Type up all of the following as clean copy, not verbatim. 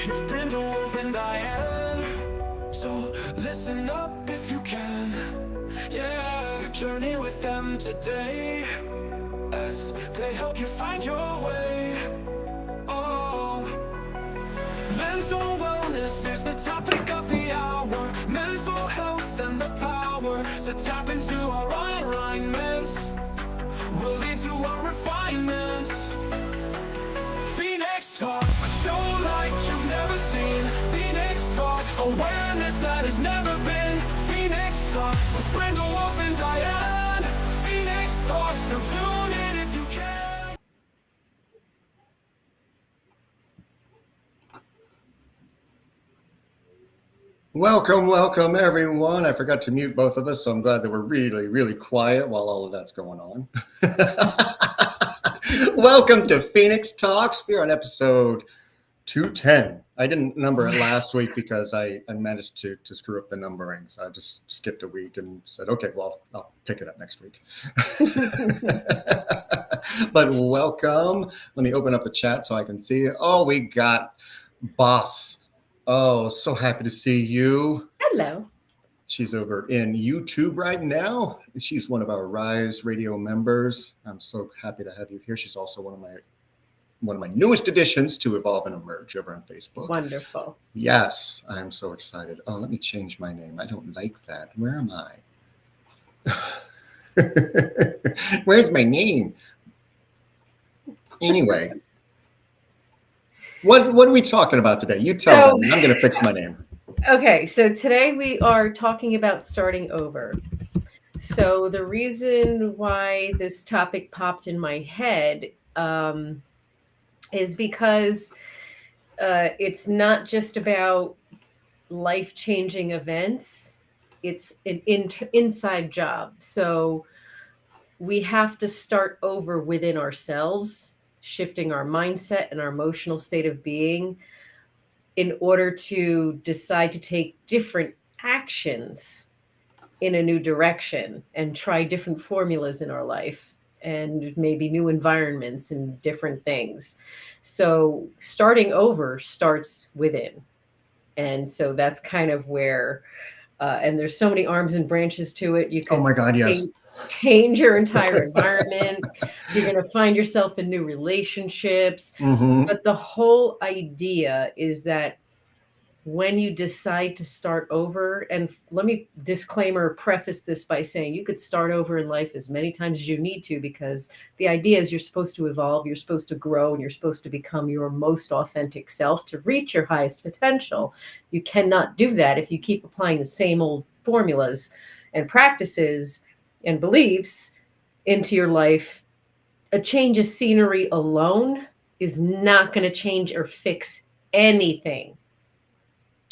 It's Brenda Wolf and Diane. So listen up if you can. Yeah, journey with them today as they help you find your way. Oh, mental wellness is the topic of the hour. Mental health and the power to tap into our alignments will lead to our refinements. Phoenix Talk, a show like you've never seen. Phoenix Talks, awareness that has never been. Phoenix Talks with Brenda Wolf and Diane. Phoenix Talks, so tune in if you can. Welcome, everyone. I forgot to mute both of us, so I'm glad that we're really quiet while all of that's going on. Welcome to Phoenix Talks. We're on episode 210. I didn't number it last week because I managed to screw up the numbering, so I just skipped a week and said, okay, well, I'll pick it up next week. But welcome. Let me open up the chat so I can see it. Oh, we got Boss. Oh, so happy to see you. Hello. She's over in YouTube right now. She's one of our Rise Radio members. I'm so happy to have you here. She's also one of my newest additions to Evolve and Emerge over on Facebook. Wonderful. Yes, I'm so excited. Oh, let me change my name. I don't like that. Where am I? Where's my name? Anyway. What are we talking about today? You tell me. I'm going to fix my name. Okay, so today we are talking about starting over. So the reason why this topic popped in my head is because it's not just about life-changing events. It's an inside job. So we have to start over within ourselves, shifting our mindset and our emotional state of being in order to decide to take different actions in a new direction and try different formulas in our life and maybe new environments and different things. So starting over starts within. And so that's kind of where, and there's so many arms and branches to it. You can oh my God, yes. change your entire environment. You're going to find yourself in new relationships. Mm-hmm. But the whole idea is that when you decide to start over, and let me preface this by saying you could start over in life as many times as you need to, because the idea is you're supposed to evolve, you're supposed to grow, and you're supposed to become your most authentic self to reach your highest potential. You cannot do that if you keep applying the same old formulas and practices and beliefs into your life. A change of scenery alone is not going to change or fix anything.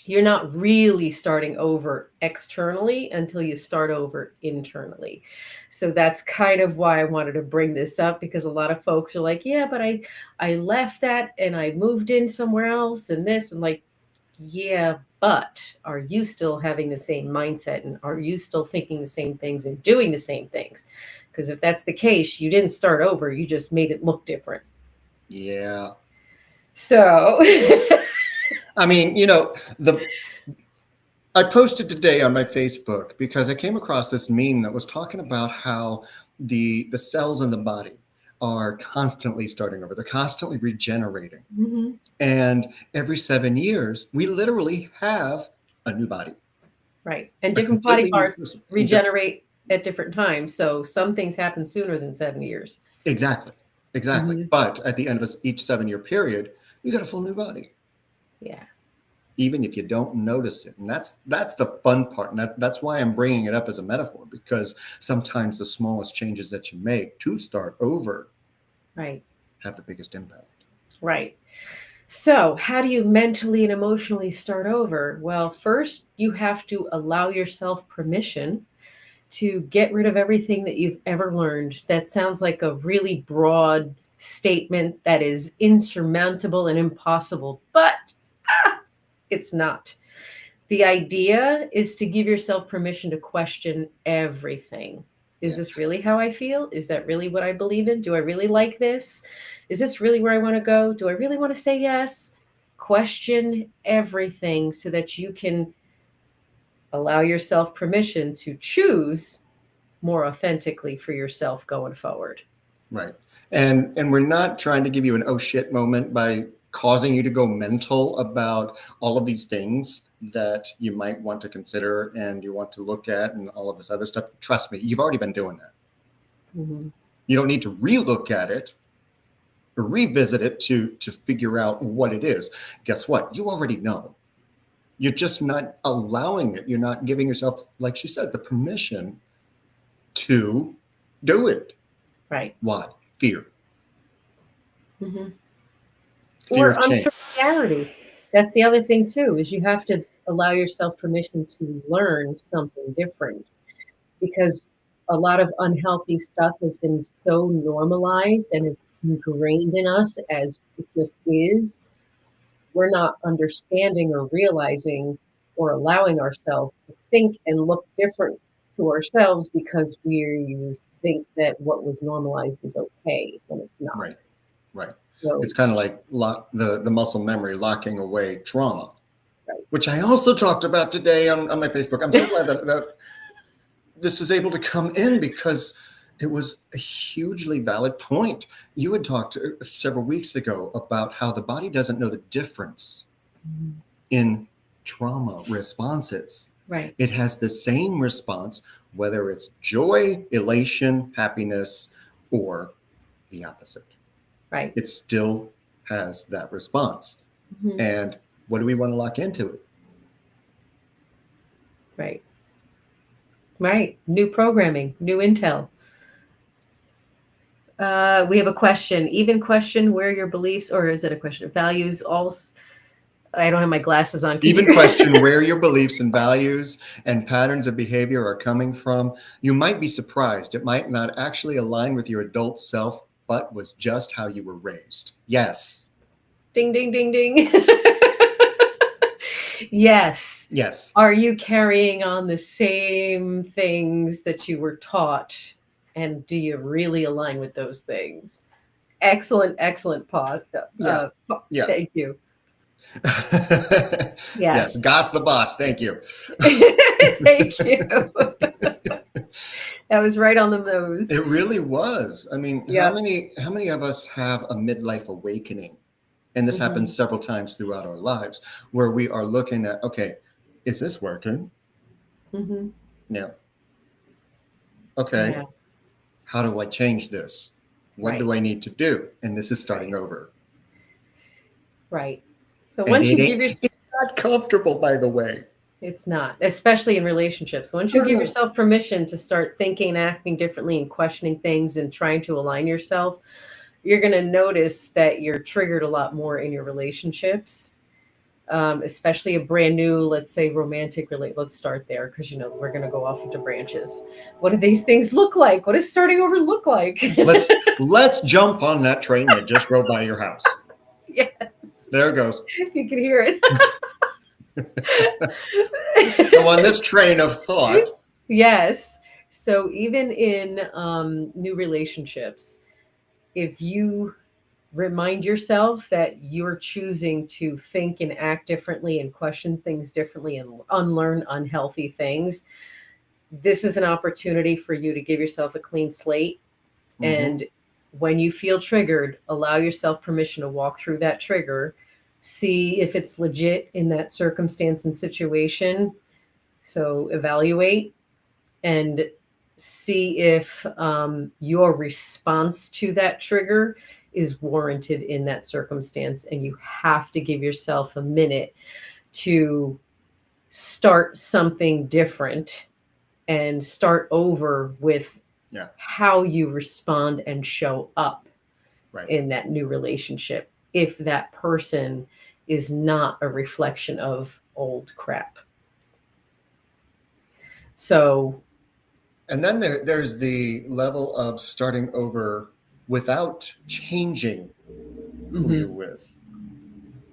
You're not really starting over externally until you start over internally. So that's kind of why I wanted to bring this up, because a lot of folks are like, yeah, but I left that and I moved in somewhere else and this, and like, yeah, but are you still having the same mindset, and are you still thinking the same things and doing the same things? Because if that's the case, you didn't start over, you just made it look different. Yeah. So I mean, I posted today on my Facebook because I came across this meme that was talking about how the cells in the body are constantly starting over. They're constantly regenerating. Mm-hmm. And every 7 years, we literally have a new body. Right. And different body parts regenerate at different times. So some things happen sooner than 7 years. Exactly. Mm-hmm. But at the end of each 7 year period, you got a full new body. Yeah. Even if you don't notice it. And that's the fun part. And that's why I'm bringing it up as a metaphor, because sometimes the smallest changes that you make to start over have the biggest impact. Right. So how do you mentally and emotionally start over? Well, first, you have to allow yourself permission to get rid of everything that you've ever learned. That sounds like a really broad statement that is insurmountable and impossible, but it's not. The idea is to give yourself permission to question everything. Is this really how I feel? Is that really what I believe in? Do I really like this? Is this really where I want to go? Do I really want to say yes? question everything so that you can allow yourself permission to choose more authentically for yourself going forward. Right. And we're not trying to give you an oh shit moment by causing you to go mental about all of these things that you might want to consider and you want to look at and all of this other stuff. Trust me, you've already been doing that. Mm-hmm. You don't need to relook at it or revisit it to figure out what it is. Guess what? You already know. You're just not allowing it. You're not giving yourself, like she said, the permission to do it. Right. Why? Fear. Mm-hmm. Fear Or of change. unfamiliarity. That's the other thing too, is you have to allow yourself permission to learn something different, because a lot of unhealthy stuff has been so normalized and is ingrained in us as it just is. We're not understanding or realizing or allowing ourselves to think and look different to ourselves because we think that what was normalized is okay when it's not. Right. Right. So, It's kind of like the muscle memory, locking away trauma, right. which I also talked about today on my Facebook. I'm so glad that this is able to come in because it was a hugely valid point. You had talked several weeks ago about how the body doesn't know the difference in trauma responses. Right. It has the same response, whether it's joy, elation, happiness, or the opposite. Right. It still has that response. Mm-hmm. And what do we want to lock into it? Right. Right. New programming, new intel. We have a question. Even question where your beliefs, or is it a question of values? I don't have my glasses on. Even question where your beliefs and values and patterns of behavior are coming from. You might be surprised. It might not actually align with your adult self, but was just how you were raised. Yes. Ding, ding, ding, ding. Yes. Yes. Are you carrying on the same things that you were taught? And do you really align with those things? Excellent, excellent pod. Yeah. Thank you. Yes. Goss the boss. Thank you. Thank you. That was right on the nose. It really was. I mean, Yeah. how many of us have a midlife awakening? And this happens several times throughout our lives where we are looking at, okay, is this working? Mm-hmm. No. Okay. Yeah. How do I change this? What do I need to do? And this is starting over. Right. So And once you give it's yourself, not comfortable, by the way. it's not, especially in relationships. Once you give yourself permission to start thinking and acting differently and questioning things and trying to align yourself, you're going to notice that you're triggered a lot more in your relationships, especially a brand new, let's say, romantic relationship. Let's start there because, we're going to go off into branches. What do these things look like? What does starting over look like? Let's jump on that train that just rode by your house. Yes. There it goes. You can hear it. So on this train of thought. Yes. So even in new relationships, if you remind yourself that you're choosing to think and act differently and question things differently and unlearn unhealthy things, this is an opportunity for you to give yourself a clean slate. Mm-hmm. And when you feel triggered, allow yourself permission to walk through that trigger, see if it's legit in that circumstance and situation. So evaluate and see if your response to that trigger is warranted in that circumstance. And you have to give yourself a minute to start something different and start over with how you respond and show up in that new relationship, if that person is not a reflection of old crap. So, and then there's the level of starting over without changing who you're with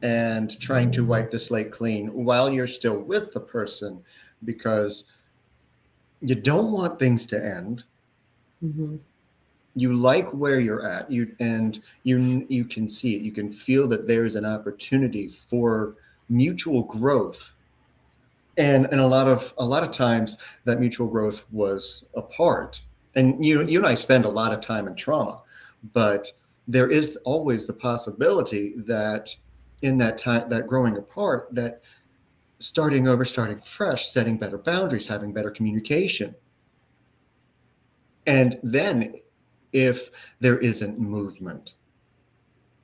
and trying to wipe the slate clean while you're still with the person, because you don't want things to end. you like where you're at, you can see it, you can feel that there's an opportunity for mutual growth, and a lot of times that mutual growth was apart. And you and I spend a lot of time in trauma, but there is always the possibility that in that time, that growing apart, that starting over, starting fresh, setting better boundaries, having better communication. And then if there isn't movement,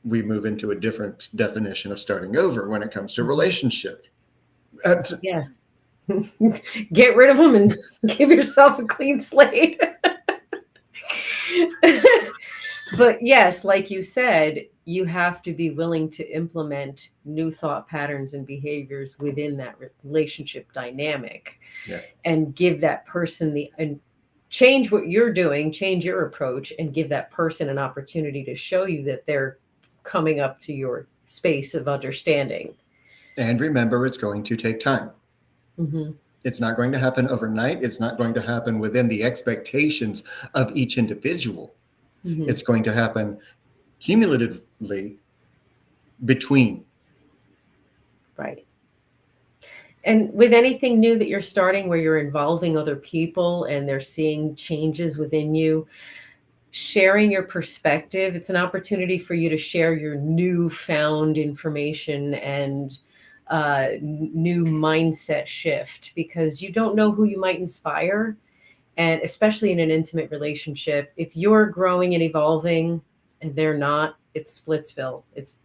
we move into a different definition of starting over when it comes to relationship. Yeah. Get rid of them and give yourself a clean slate. But yes, like you said, you have to be willing to implement new thought patterns and behaviors within that relationship dynamic. Yeah. And give that person and change what you're doing, change your approach, and give that person an opportunity to show you that they're coming up to your space of understanding. And remember, it's going to take time. Mm-hmm. It's not going to happen overnight. It's not going to happen within the expectations of each individual. Mm-hmm. It's going to happen cumulatively between. Right. And with anything new that you're starting where you're involving other people and they're seeing changes within you, sharing your perspective, it's an opportunity for you to share your newfound information and new mindset shift, because you don't know who you might inspire. And especially in an intimate relationship, if you're growing and evolving and they're not, it's Splitsville. It's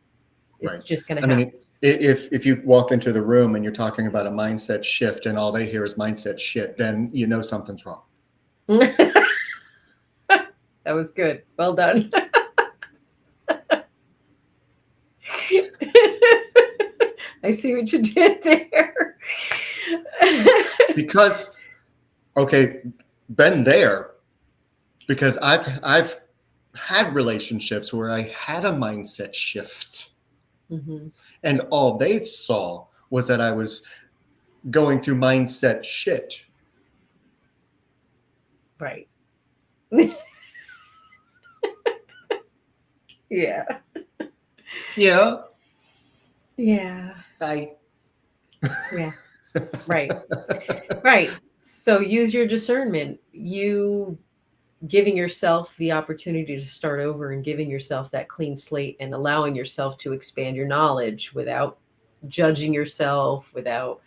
Right. just going to happen. I mean, if you walk into the room and you're talking about a mindset shift and all they hear is mindset shit, then you know something's wrong. That was good. Well done. I see what you did there. Because, okay, been there, because I've had relationships where I had a mindset shift. Mm-hmm. And all they saw was that I was going through mindset shit. Right. Yeah. Yeah. Yeah. I. Yeah. Right. Right. So use your discernment. You giving yourself the opportunity to start over and giving yourself that clean slate and allowing yourself to expand your knowledge without judging yourself, without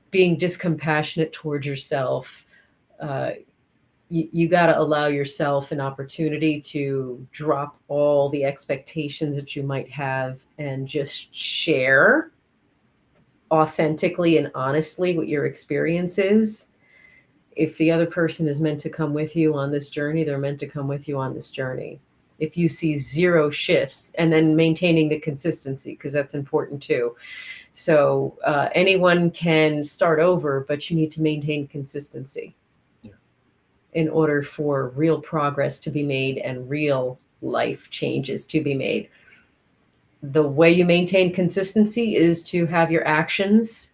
being discompassionate towards yourself. You got to allow yourself an opportunity to drop all the expectations that you might have and just share authentically and honestly what your experience is. If the other person is meant to come with you on this journey, they're meant to come with you on this journey. If you see zero shifts, and then maintaining the consistency, because that's important too. So anyone can start over, but you need to maintain consistency in order for real progress to be made and real life changes to be made. The way you maintain consistency is to have your actions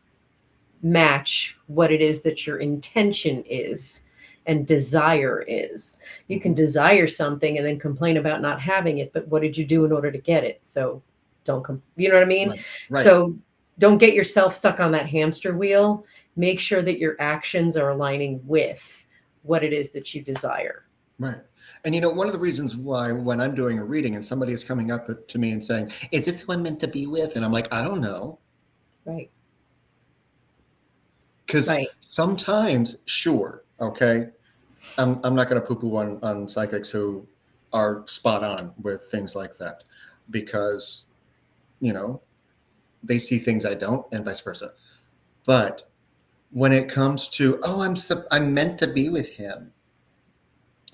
match what it is that your intention is and desire is. You can desire something and then complain about not having it, but what did you do in order to get it? So don't you know what I mean? Right. So don't get yourself stuck on that hamster wheel. Make sure that your actions are aligning with what it is that you desire. Right. And one of the reasons why when I'm doing a reading and somebody is coming up to me and saying, is this one meant to be with? And I'm like, I don't know. Right. Because sometimes, sure, okay, I'm not going to poo-poo on psychics who are spot on with things like that, because, they see things I don't, and vice versa. But when it comes to, I'm meant to be with him,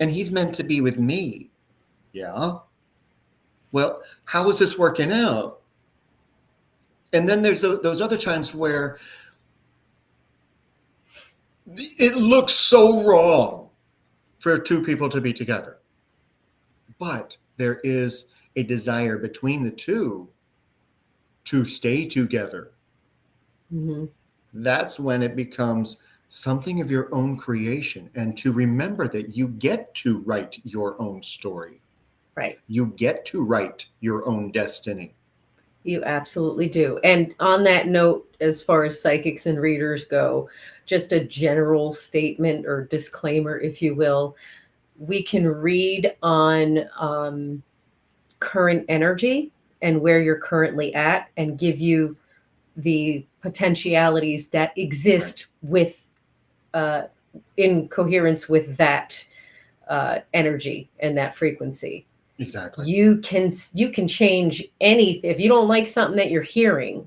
and he's meant to be with me, yeah. Well, how is this working out? And then there's those other times where it looks so wrong for two people to be together, but there is a desire between the two to stay together. Mm-hmm. That's when it becomes something of your own creation, and to remember that you get to write your own story. Right. You get to write your own destiny. You absolutely do. And on that note, as far as psychics and readers go, just a general statement or disclaimer, if you will, we can read on current energy and where you're currently at and give you the potentialities that exist with in coherence with that energy and that frequency. Exactly. You can change any. If you don't like something that you're hearing,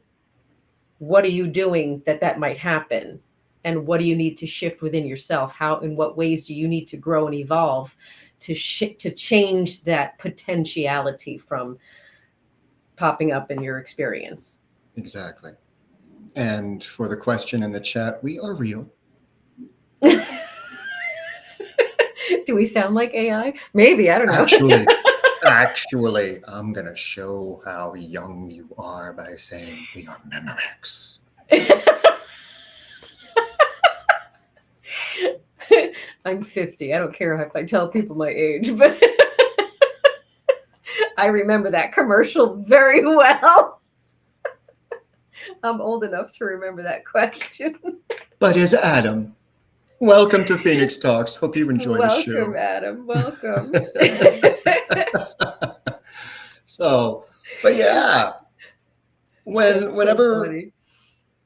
what are you doing that might happen, and what do you need to shift within yourself? How, in what ways do you need to grow and evolve to change that potentiality from popping up in your experience? Exactly. And for the question in the chat, we are real. Do we sound like AI? Maybe, I don't know. Actually, I'm going to show how young you are by saying we are Memorex. I'm 50. I don't care if I tell people my age, but I remember that commercial very well. I'm old enough to remember that question. But is Adam? Welcome to Phoenix Talks. Hope you enjoy the show. Welcome, Adam. Welcome. So, but yeah, whenever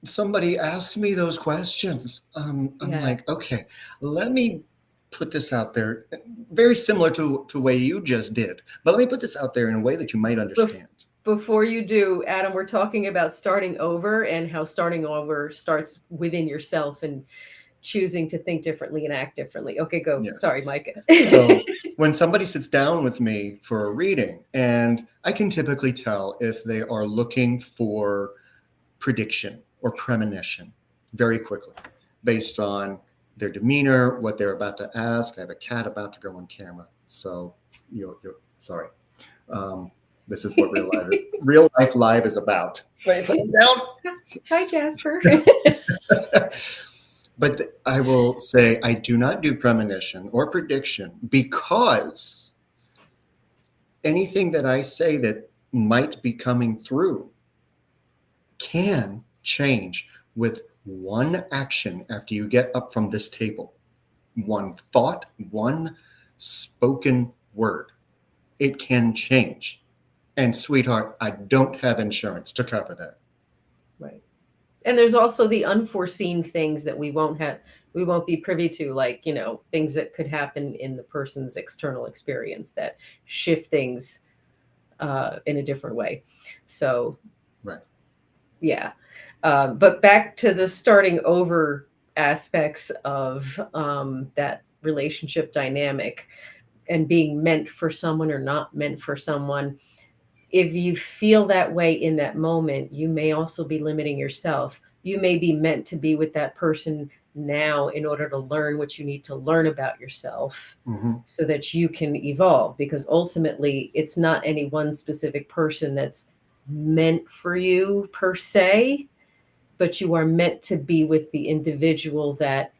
somebody asks me those questions, I'm like, okay, let me put this out there, very similar to the way you just did, but let me put this out there in a way that you might understand. Before you do, Adam, we're talking about starting over and how starting over starts within yourself and choosing to think differently and act differently. Okay, go. Yes. Sorry, Micah. So when somebody sits down with me for a reading, and I can typically tell if they are looking for prediction or premonition very quickly based on their demeanor, what they're about to ask. I have a cat about to go on camera. So you're sorry. This is what real life live is about. Wait, put it down. Hi, Jasper. But I will say I do not do premonition or prediction because anything that I say that might be coming through can change with one action after you get up from this table. One thought, one spoken word. It can change. And sweetheart, I don't have insurance to cover that. Right. And there's also the unforeseen things that we won't be privy to, like, things that could happen in the person's external experience that shift things in a different way. So, right. Yeah. But back to the starting over aspects of that relationship dynamic and being meant for someone or not meant for someone. If you feel that way in that moment, you may also be limiting yourself. You may be meant to be with that person now in order to learn what you need to learn about yourself so that you can evolve, because ultimately it's not any one specific person that's meant for you per se, but you are meant to be with the individual that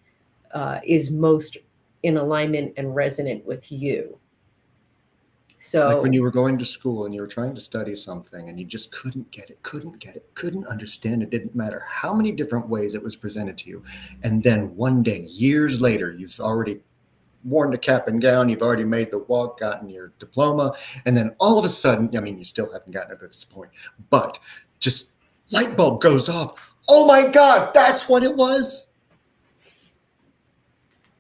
is most in alignment and resonant with you. So, like when you were going to school and you were trying to study something and you just couldn't get it, couldn't understand it, didn't matter how many different ways it was presented to you. And then one day, years later, you've already worn the cap and gown, you've already made the walk, gotten your diploma, and then all of a sudden, I mean, you still haven't gotten it at this point, but just light bulb goes off. Oh my God, that's what it was.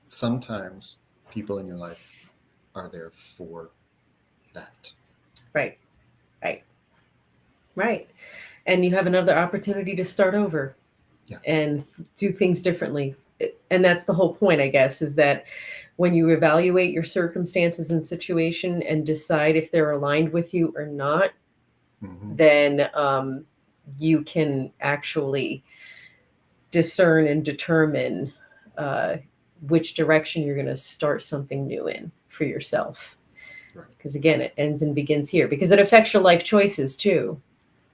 Sometimes people in your life are there for that. Right. And you have another opportunity to start over and do things differently. And that's the whole point, I guess, is that when you evaluate your circumstances and situation and decide if they're aligned with you or not, then you can actually discern and determine which direction you're going to start something new in for yourself. Because again, it ends and begins here, because it affects your life choices too.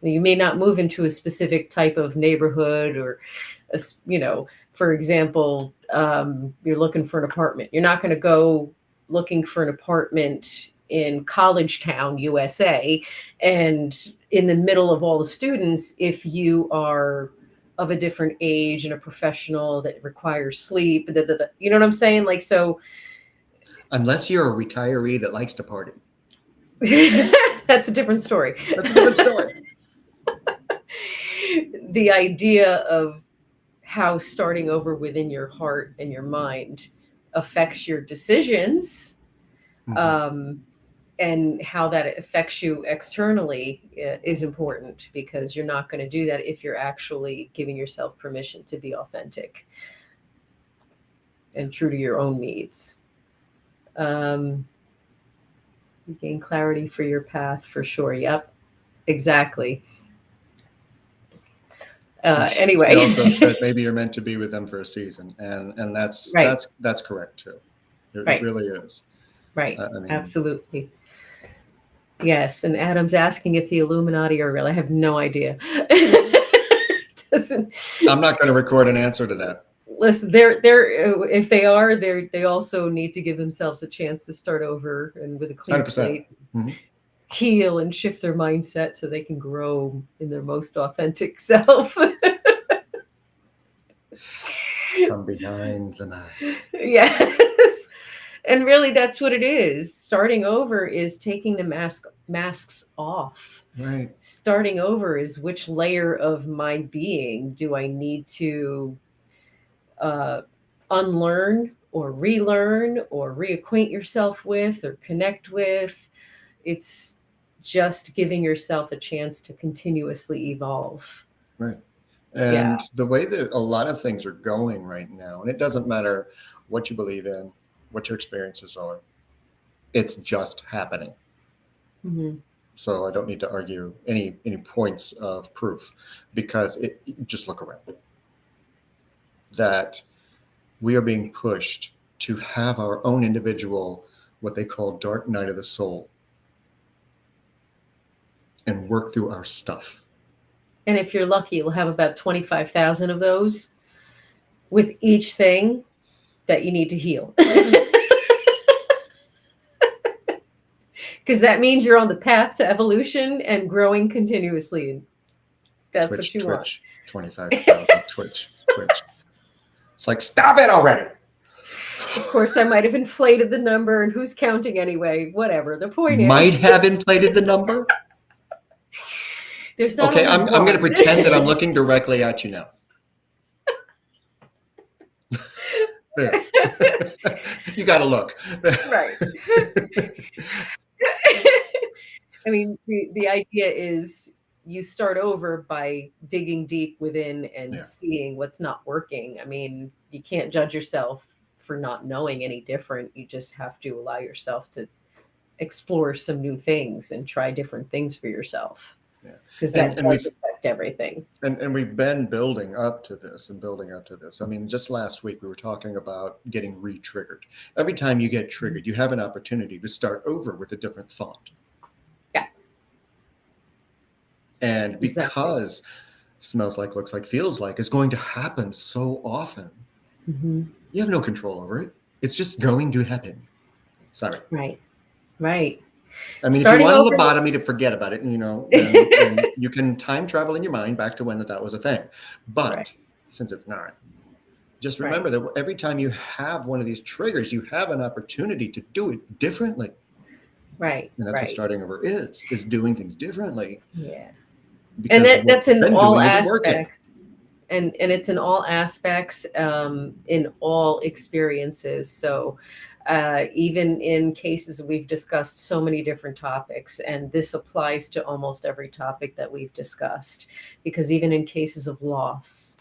You may not move into a specific type of neighborhood or, for example, you're looking for an apartment. You're not going to go looking for an apartment in College Town, USA, and in the middle of all the students if you are of a different age and a professional that requires sleep. You know what I'm saying? Like, so Unless you're a retiree that likes to party. that's a different story. That's a different story. The idea of how starting over within your heart and your mind affects your decisions, and how that affects you externally is important, because you're not going to do that if you're actually giving yourself permission to be authentic and true to your own needs. You gain clarity for your path, for sure. Yep, exactly. Anyway, She also said maybe you're meant to be with them for a season, and that's right. that's correct too. It Right. really is. Right. I mean, Absolutely. Yes. And Adam's asking if the Illuminati are real. I have no idea. Doesn't I'm not going to record an answer to that. listen. They're if they are, they also need to give themselves a chance to start over and with a clean 100%. slate, heal and shift their mindset so they can grow in their most authentic self. From behind the mask. Yes. And really, that's what it is. Starting over is taking the masks off. Right. Starting over is which layer of my being do I need to unlearn or relearn or reacquaint yourself with or connect with. It's just giving yourself a chance to continuously evolve. Right. And the way that a lot of things are going right now, and it doesn't matter what you believe in, what your experiences are, it's just happening. So I don't need to argue any points of proof, because just look around. That we are being pushed to have our own individual, what they call dark night of the soul, and work through our stuff. And if you're lucky, you'll have about 25,000 of those with each thing that you need to heal. Because that means you're on the path to evolution and growing continuously. That's what you want. 25,000. Twitch. It's like, stop it already. Of course, I might have inflated the number, and who's counting anyway? Whatever. The point is, might have inflated the number. There's not. Okay, I'm going to pretend that I'm looking directly at you now. There. You got to look. Right. I mean, the idea is you start over by digging deep within and seeing what's not working. I mean, you can't judge yourself for not knowing any different. You just have to allow yourself to explore some new things and try different things for yourself. Because that does affect everything. And we've been building up to this. I mean, just last week we were talking about getting re-triggered. Every time you get triggered, you have an opportunity to start over with a different thought. Yeah. And because smells like, looks like, feels like is going to happen so often, you have no control over it. It's just going to happen. Sorry. Right. I mean, if you want a lobotomy, to forget about it, and you can time travel in your mind back to when that was a thing. But since it's not, just remember that every time you have one of these triggers, you have an opportunity to do it differently. Right. And that's what starting over is doing things differently. Yeah. Because And that's in all aspects. And it's in all aspects, in all experiences. So even in cases we've discussed so many different topics, and this applies to almost every topic that we've discussed, because even in cases of loss,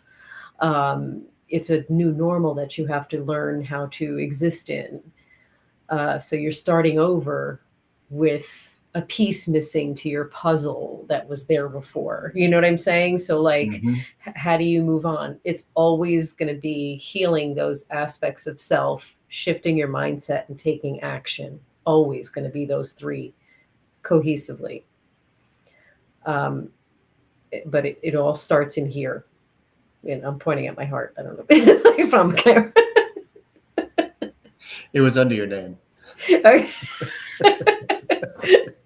it's a new normal that you have to learn how to exist in. So you're starting over with a piece missing to your puzzle that was there before. You know what I'm saying? So like, how do you move on? It's always going to be healing those aspects of self, shifting your mindset, and taking action. Always going to be those three cohesively. but it all starts in here. And I'm pointing at my heart. I don't know if I'm clear. It was under your name. Okay.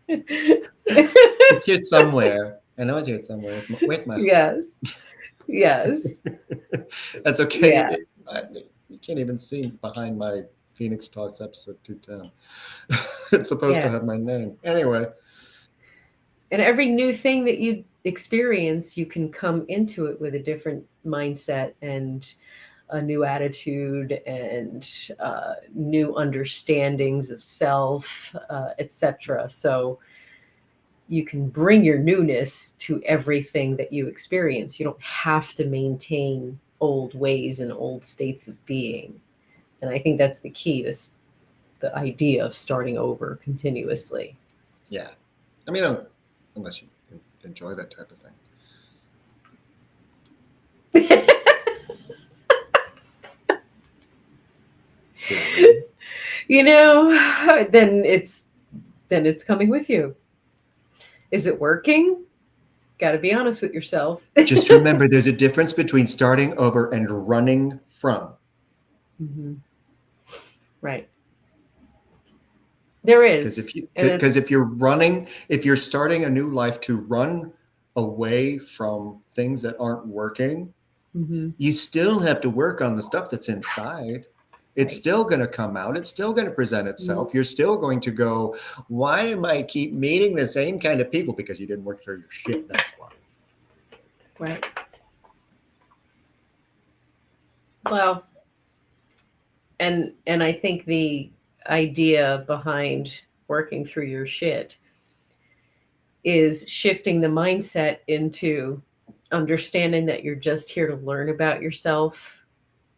It's here somewhere. I know it's here somewhere. Where's my Yes. Yes. That's okay. Yeah. You can't even see behind my Phoenix Talks episode 210. It's supposed to Yeah. have my name. Anyway. And every new thing that you experience, you can come into it with a different mindset and a new attitude and new understandings of self, etc. So you can bring your newness to everything that you experience. You don't have to maintain old ways and old states of being. And I think that's the key to the idea of starting over continuously. Yeah. I mean, unless you enjoy that type of thing. You know, then it's coming with you. Is it working? Got to be honest with yourself. Just remember, there's a difference between starting over and running from. Mm-hmm. Right. There is. Because if you're starting a new life to run away from things that aren't working, mm-hmm. you still have to work on the stuff that's inside. It's still going to come out. It's still going to present itself. Mm-hmm. You're still going to go, why am I keep meeting the same kind of people? Because you didn't work through your shit. That's why. Right. Well, and I think the idea behind working through your shit is shifting the mindset into understanding that you're just here to learn about yourself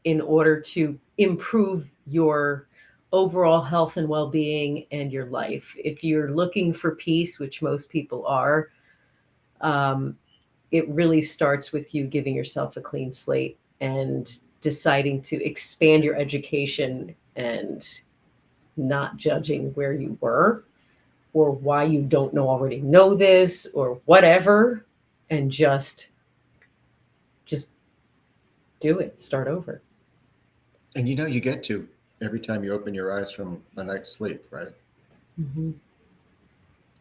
in order to improve your overall health and well-being and your life. If you're looking for peace, which most people are, it really starts with you giving yourself a clean slate and deciding to expand your education and not judging where you were or why you don't already know this or whatever, and just do it. Start over. And you get to every time you open your eyes from a night's sleep, right? Mm-hmm.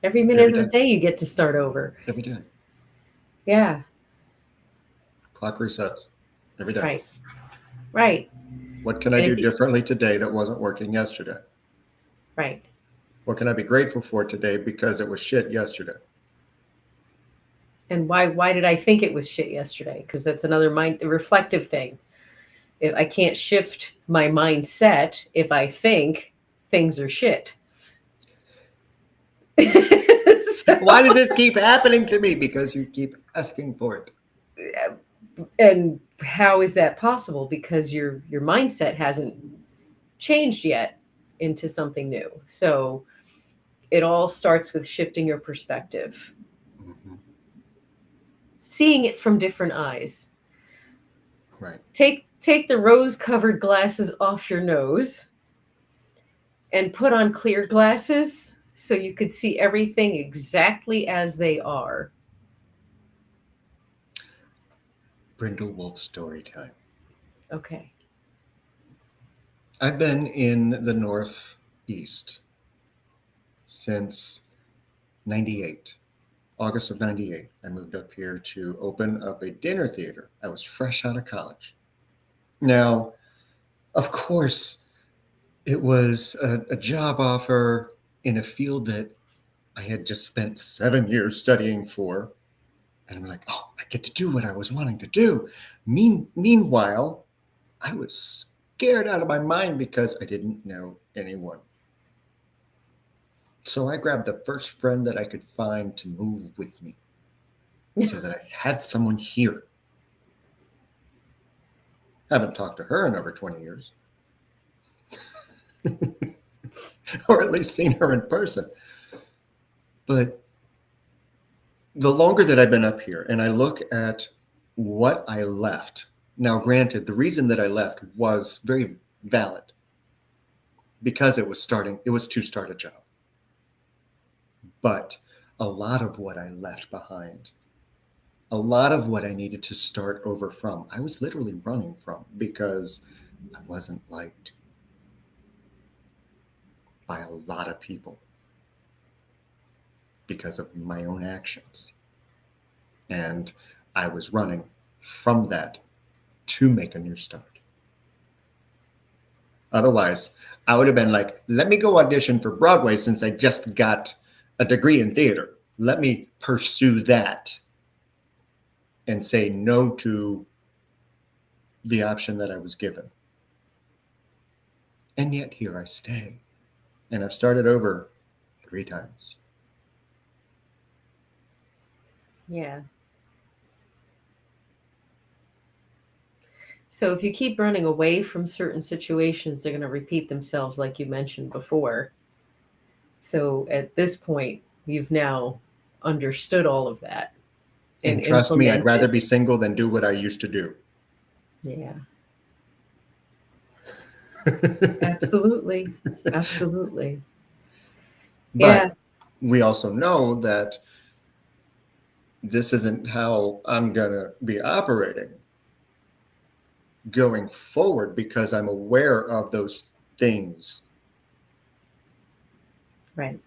Every minute of the day you get to start over. Every day. Yeah. Clock resets every day. Right. What can I do differently today that wasn't working yesterday? Right. What can I be grateful for today because it was shit yesterday? And why did I think it was shit yesterday? Because that's another reflective thing. If I can't shift my mindset if I think things are shit. Why does this keep happening to me? Because you keep asking for it. And how is that possible? Because your mindset hasn't changed yet into something new. So it all starts with shifting your perspective. Mm-hmm. Seeing it from different eyes. Right. Take the rose-covered glasses off your nose and put on clear glasses so you could see everything exactly as they are. Brindle Wolf story time. Okay. I've been in the Northeast since 98. August of 98. I moved up here to open up a dinner theater. I was fresh out of college. Now, of course, it was a job offer in a field that I had just spent 7 years studying for. And I'm like, oh, I get to do what I was wanting to do. Meanwhile, I was scared out of my mind because I didn't know anyone. So I grabbed the first friend that I could find to move with me so that I had someone here. Haven't talked to her in over 20 years. Or at least seen her in person. But the longer that I've been up here and I look at what I left, now granted, the reason that I left was very valid because it was to start a job. But a lot of what I left behind a lot of what I needed to start over from, I was literally running from because I wasn't liked by a lot of people because of my own actions. And I was running from that to make a new start. Otherwise, I would have been like, let me go audition for Broadway since I just got a degree in theater. Let me pursue that and say no to the option that I was given. And yet here I stay. And I've started over 3 times. Yeah. So if you keep running away from certain situations, they're going to repeat themselves, like you mentioned before. So at this point, you've now understood all of that. And trust me, I'd implemented. rather be single than do what I used to do. Yeah. Absolutely. Absolutely. But Yeah. we also know that this isn't how I'm going to be operating going forward because I'm aware of those things. Right.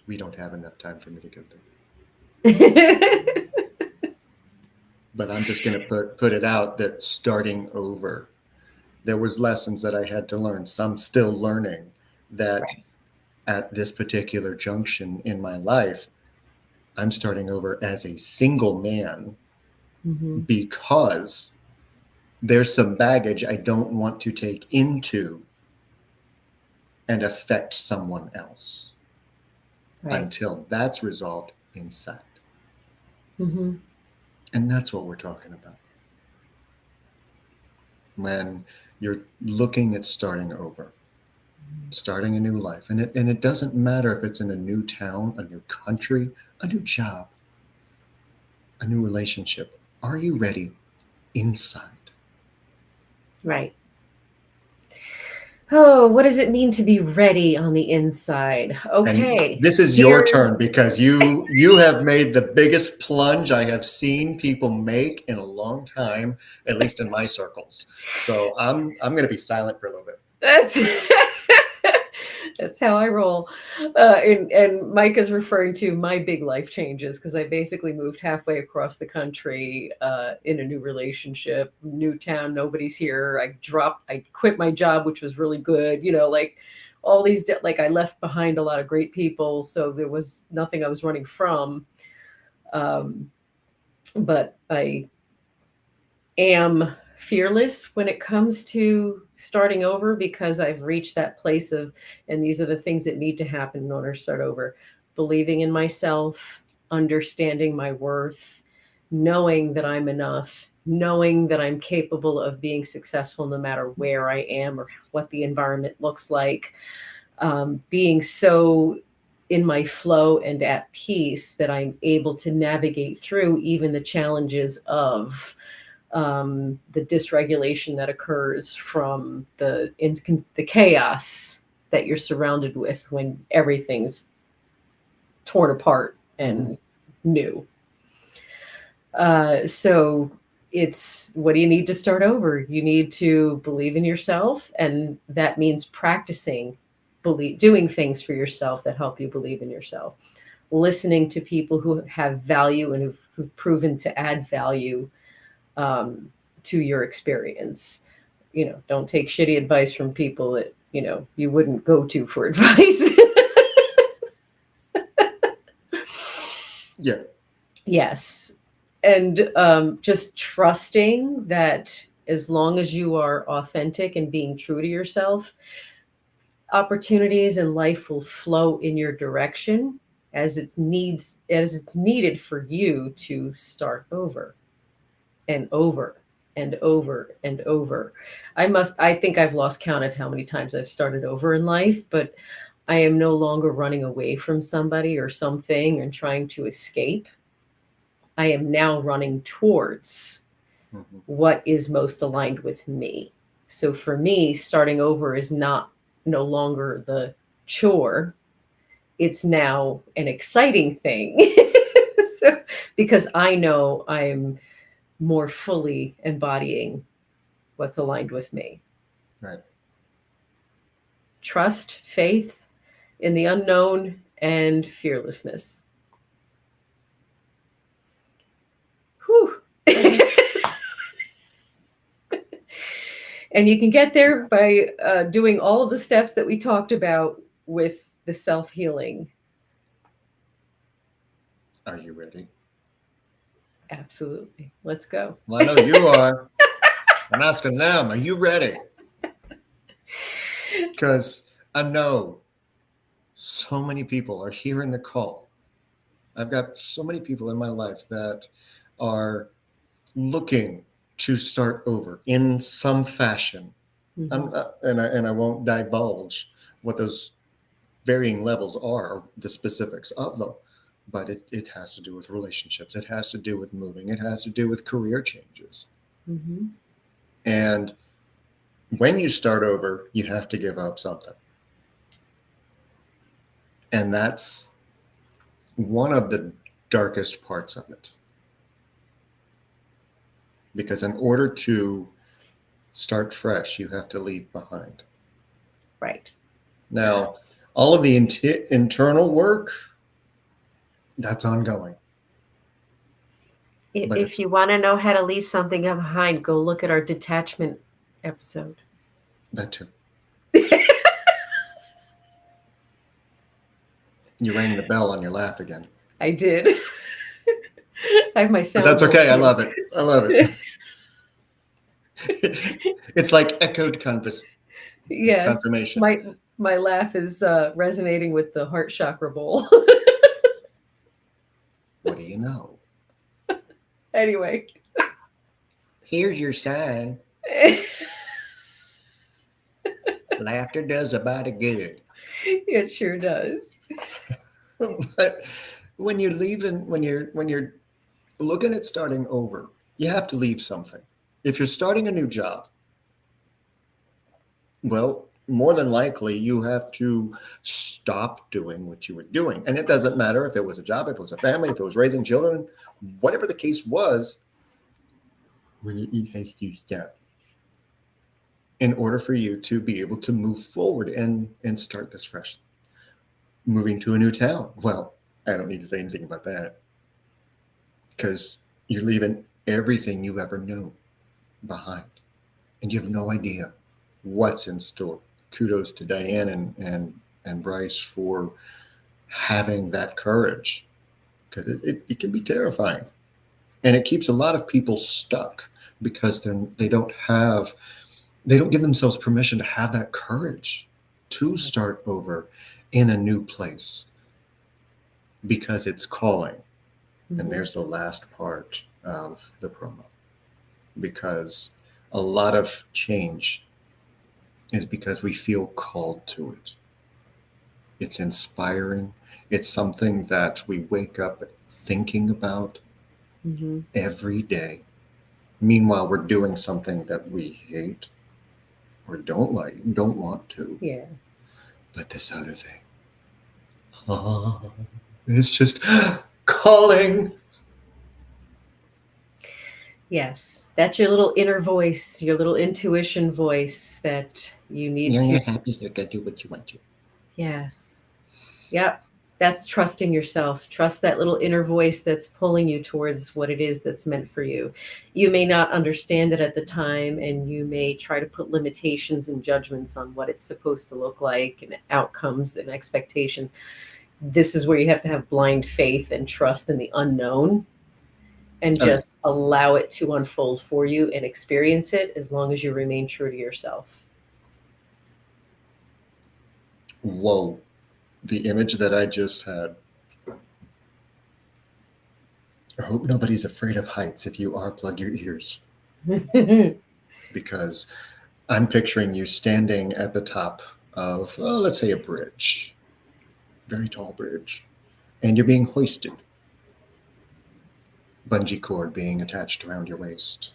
We don't have enough time for me to go there. But I'm just going to put it out that starting over, there was lessons that I had to learn, some still learning, that Right. at this particular junction in my life, I'm starting over as a single man because there's some baggage I don't want to take into and affect someone else until that's resolved inside. And that's what we're talking about. When you're looking at starting over, starting a new life, and it doesn't matter if it's in a new town, a new country, a new job, a new relationship. Are you ready inside? Right. Oh, what does it mean to be ready on the inside? Okay. And this is your turn because you have made the biggest plunge I have seen people make in a long time, at least in my circles. So I'm going to be silent for a little bit. That's how I roll. And Mike is referring to my big life changes because I basically moved halfway across the country in a new relationship, new town, nobody's here. I quit my job, which was really good. Like all these, like I left behind a lot of great people. So there was nothing I was running from. But I am fearless when it comes to starting over because I've reached that place of, and these are the things that need to happen in order to start over: believing in myself, understanding my worth, knowing that I'm enough, knowing that I'm capable of being successful no matter where I am or what the environment looks like, being so in my flow and at peace that I'm able to navigate through even the challenges of the dysregulation that occurs from the chaos that you're surrounded with when everything's torn apart and new. So it's, what do you need to start over? You need to believe in yourself, and that means practicing doing things for yourself that help you believe in yourself, listening to people who have value and who've proven to add value to your experience. Don't take shitty advice from people that, you wouldn't go to for advice. Yeah. Yes. And just trusting that as long as you are authentic and being true to yourself, opportunities in life will flow in your direction as it's needed for you to start over and over and over and over. I think I've lost count of how many times I've started over in life, but I am no longer running away from somebody or something and trying to escape. I am now running towards what is most aligned with me. So for me, starting over is no longer the chore. It's now an exciting thing. So, because I know I'm more fully embodying what's aligned with me. Right. Trust, faith in the unknown, and fearlessness. Whew. And you can get there by doing all of the steps that we talked about with the self-healing. Are you ready? Absolutely. Let's go. Well, I know you are. I'm asking them, are you ready? Because I know so many people are hearing the call. I've got so many people in my life that are looking to start over in some fashion. And I won't divulge what those varying levels are, or the specifics of them, but it has to do with relationships. It has to do with moving. It has to do with career changes. Mm-hmm. And when you start over, you have to give up something. And that's one of the darkest parts of it. Because in order to start fresh, you have to leave behind. Right. Now, all of the internal work, that's ongoing. But If you want to know how to leave something behind, go look at our detachment episode. That too. You rang the bell on your laugh again. I did. I have my sound. But that's okay. I love it. I love it. It's like echoed confirmation. My laugh is resonating with the heart chakra bowl. What do you know? Anyway. Here's your sign. Laughter does a body good. It sure does. But when you're leaving, when you're looking at starting over, you have to leave something. If you're starting a new job, well, more than likely you have to stop doing what you were doing. And it doesn't matter if it was a job, if it was a family, if it was raising children, whatever the case was, when it has to stop in order for you to be able to move forward and start this fresh. Moving to a new town. Well, I don't need to say anything about that, because you're leaving everything you ever knew behind, and you have no idea what's in store. Kudos to Diane and Bryce for having that courage, because it can be terrifying, and it keeps a lot of people stuck because they don't give themselves permission to have that courage to start over in a new place, because it's calling. Mm-hmm. And there's the last part of the promo, because a lot of change is because we feel called to it. It's inspiring. It's something that we wake up thinking about every day. Meanwhile, we're doing something that we hate or don't like, don't want to. Yeah. But this other thing, it's just calling. Yes, that's your little inner voice, your little intuition voice that you need You're happy, you're going to do what you want to. Yes. Yep. That's trusting yourself. Trust that little inner voice that's pulling you towards what it is that's meant for you. You may not understand it at the time, and you may try to put limitations and judgments on what it's supposed to look like and outcomes and expectations. This is where you have to have blind faith and trust in the unknown, and just allow it to unfold for you and experience it, as long as you remain true to yourself. Whoa. The image that I just had. I hope nobody's afraid of heights. If you are, plug your ears. Because I'm picturing you standing at the top of, let's say, a bridge. Very tall bridge. And you're being hoisted. Bungee cord being attached around your waist.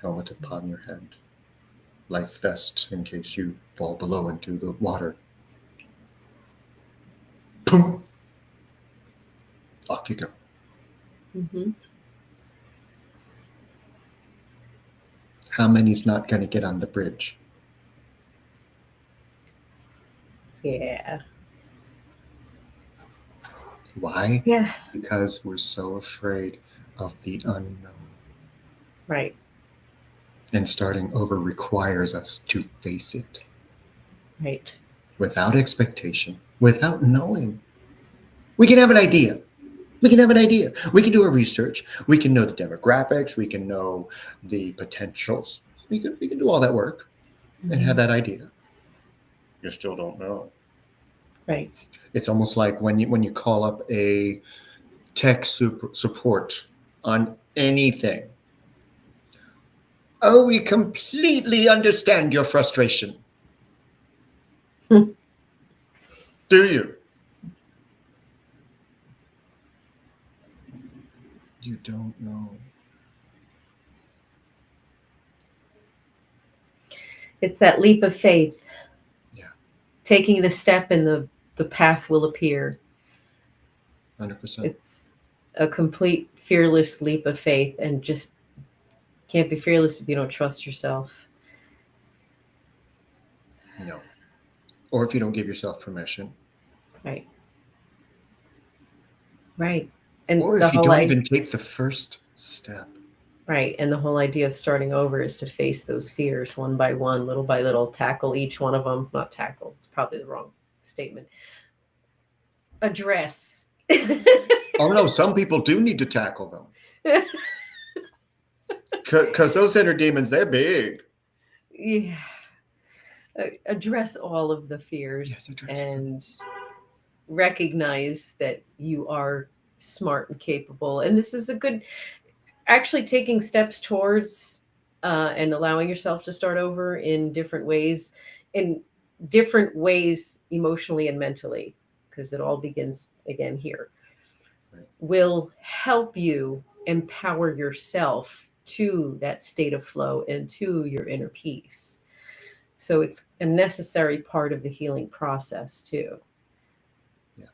Helmet upon your head. Life vest in case you fall below into the water. Boom. Off you go. Mm-hmm. How many's not going to get on the bridge? Yeah. Why? Yeah. Because we're so afraid of the unknown. Right. And starting over requires us to face it Right. without expectation, without knowing. We can have an idea. We can have an idea. We can do our research. We can know the demographics. We can know the potentials. We can do all that work and have Mhm. that idea. You still don't know. Right. It's almost like when you call up a tech support on anything. Oh, we completely understand your frustration. Hmm. Do you? You don't know. It's that leap of faith. Yeah. Taking the step and the path will appear. 100%. It's a complete fearless leap of faith, and just can't be fearless if you don't trust yourself. No. Or if you don't give yourself permission. Right. Right. And Or the if you whole don't idea, even take the first step. right. And the whole idea of starting over is to face those fears one by one, little by little, tackle each one of them. Not tackle, it's probably the wrong statement. Address. Oh no, some people do need to tackle them. Because those inner demons, they're big. Yeah. Address all of the fears, Yes, address them. and recognize that you are smart and capable. And this is a good, actually taking steps towards and allowing yourself to start over in different ways, emotionally and mentally, because it all begins again here, Right. will help you empower yourself to that state of flow and to your inner peace. So it's a necessary part of the healing process too. Yeah.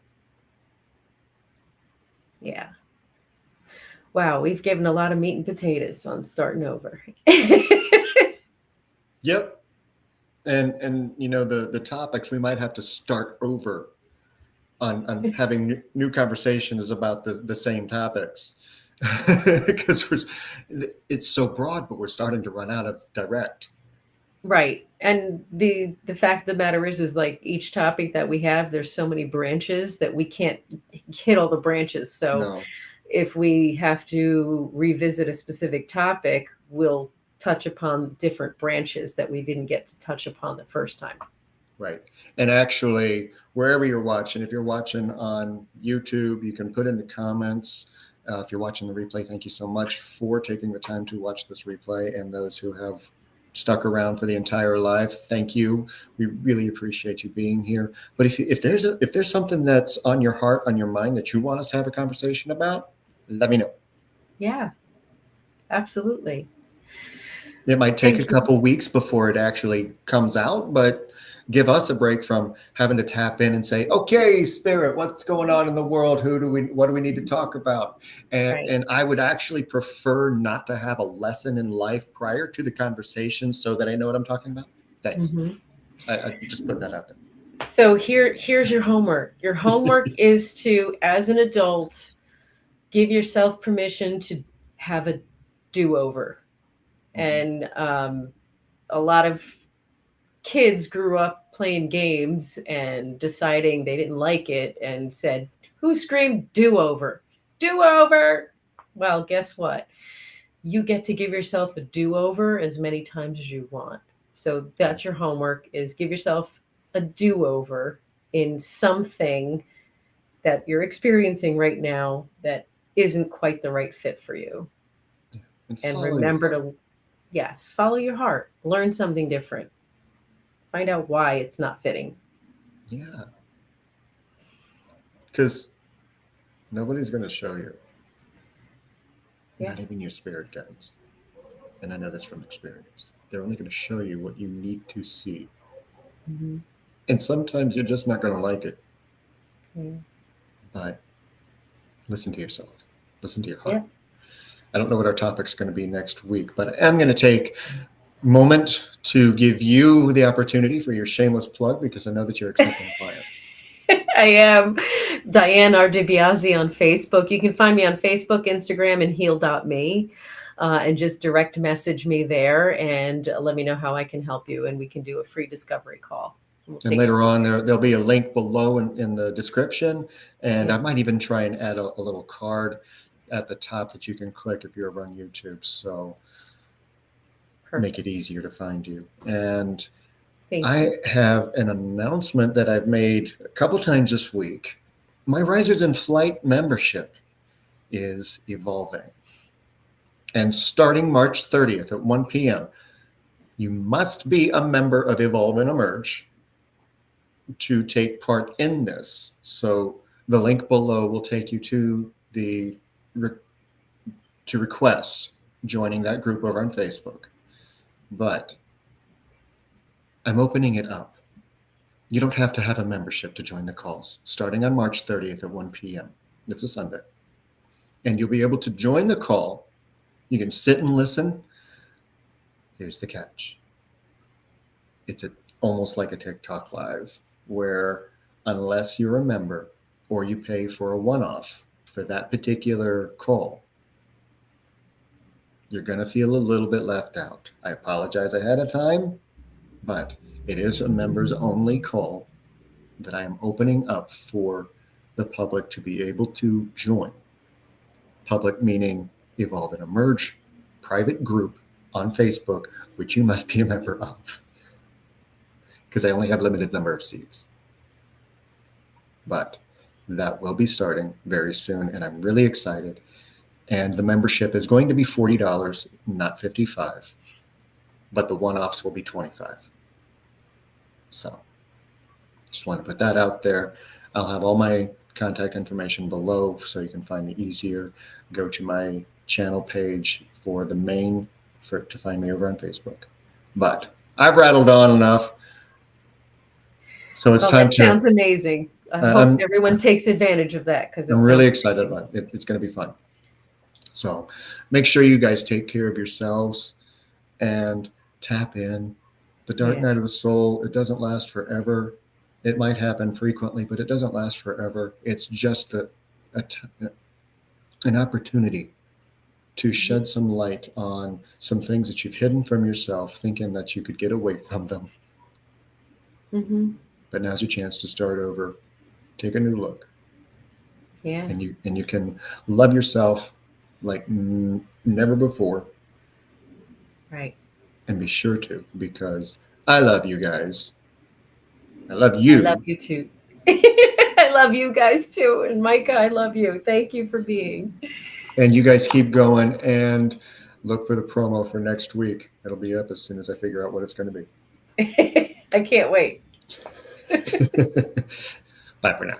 Yeah. Wow, we've given a lot of meat and potatoes on starting over. Yep. And you know the topics, we might have to start over on having new conversations about the same topics. Because it's so broad, but we're starting to run out of direct. Right. And the fact of the matter is like each topic that we have, there's so many branches that we can't hit all the branches. So No. if we have to revisit a specific topic, we'll touch upon different branches that we didn't get to touch upon the first time. Right. And actually, wherever you're watching, if you're watching on YouTube, you can put in the comments. If you're watching the replay, thank you so much for taking the time to watch this replay. And those who have stuck around for the entire live, thank you. We really appreciate you being here. But if there's something that's on your heart, on your mind that you want us to have a conversation about, let me know. Yeah, absolutely. It might take Thank a you. couple weeks before it actually comes out, but give us a break from having to tap in and say, okay, spirit, what's going on in the world? What do we need to talk about? Right. And I would actually prefer not to have a lesson in life prior to the conversation so that I know what I'm talking about. Thanks. Mhm. I just put that out there. So here's your homework. Your homework is to, as an adult, give yourself permission to have a do-over. And a lot of kids grew up playing games and deciding they didn't like it and said, "Who screamed do-over? Do-over!" Well, guess what? You get to give yourself a do-over as many times as you want. So that's your homework, is give yourself a do-over in something that you're experiencing right now that isn't quite the right fit for you. And remember to, yes, follow your heart, learn something different, find out why it's not fitting. Yeah. Because nobody's going to show you. Yeah. Not even your spirit guides. And I know this from experience. They're only going to show you what you need to see. Mm-hmm. And sometimes you're just not going to like it. Yeah. But listen to yourself. Listen to your heart. Yeah. I don't know what our topic's going to be next week, but I'm going to take a moment to give you the opportunity for your shameless plug, because I know that you're accepting clients. I am Diane R. DiBiase on Facebook. You can find me on Facebook, Instagram, and heal.me. And just direct message me there and let me know how I can help you. And we can do a free discovery call. And later on, there'll be a link below in the description. And Yeah. I might even try and add a little card at the top that you can click if you're over on YouTube. So Perfect. make it easier to find you. And Thank I you. have an announcement that I've made a couple times this week. My Risers in Flight membership is evolving. And starting March 30th at 1 p.m., you must be a member of Evolve and Emerge to take part in this. So the link below will take you to to request joining that group over on Facebook. But I'm opening it up. You don't have to have a membership to join the calls, starting on March 30th at 1 p.m. It's a Sunday. And you'll be able to join the call. You can sit and listen. Here's the catch. It's almost like a TikTok Live, where unless you're a member or you pay for a one-off for that particular call, you're going to feel a little bit left out. I apologize ahead of time, but it is a members only call that I am opening up for the public to be able to join. Public meaning Evolve and Emerge private group on Facebook, which you must be a member of, because I only have a limited number of seats. But that will be starting very soon, and I'm really excited. And the membership is going to be $40, not $55, but the one-offs will be $25. So just want to put that out there. I'll have all my contact information below so you can find me easier. Go to my channel page for the main to find me over on Facebook. But I've rattled on enough. So it's time that to. Sounds amazing. I hope everyone takes advantage of that, because I'm really excited about it. It's going to be fun. So make sure you guys take care of yourselves and tap in. The dark night of the soul, it doesn't last forever. It might happen frequently, but it doesn't last forever. It's just an opportunity to shed some light on some things that you've hidden from yourself, thinking that you could get away from them. Mm-hmm. But now's your chance to start over, take a new look. Yeah. And you can love yourself like never before. Right. And be sure to, because I love you guys. I love you. I love you too. I love you guys too. And Micah, I love you. Thank you for being. And you guys keep going and look for the promo for next week. It'll be up as soon as I figure out what it's going to be. I can't wait. Bye for now.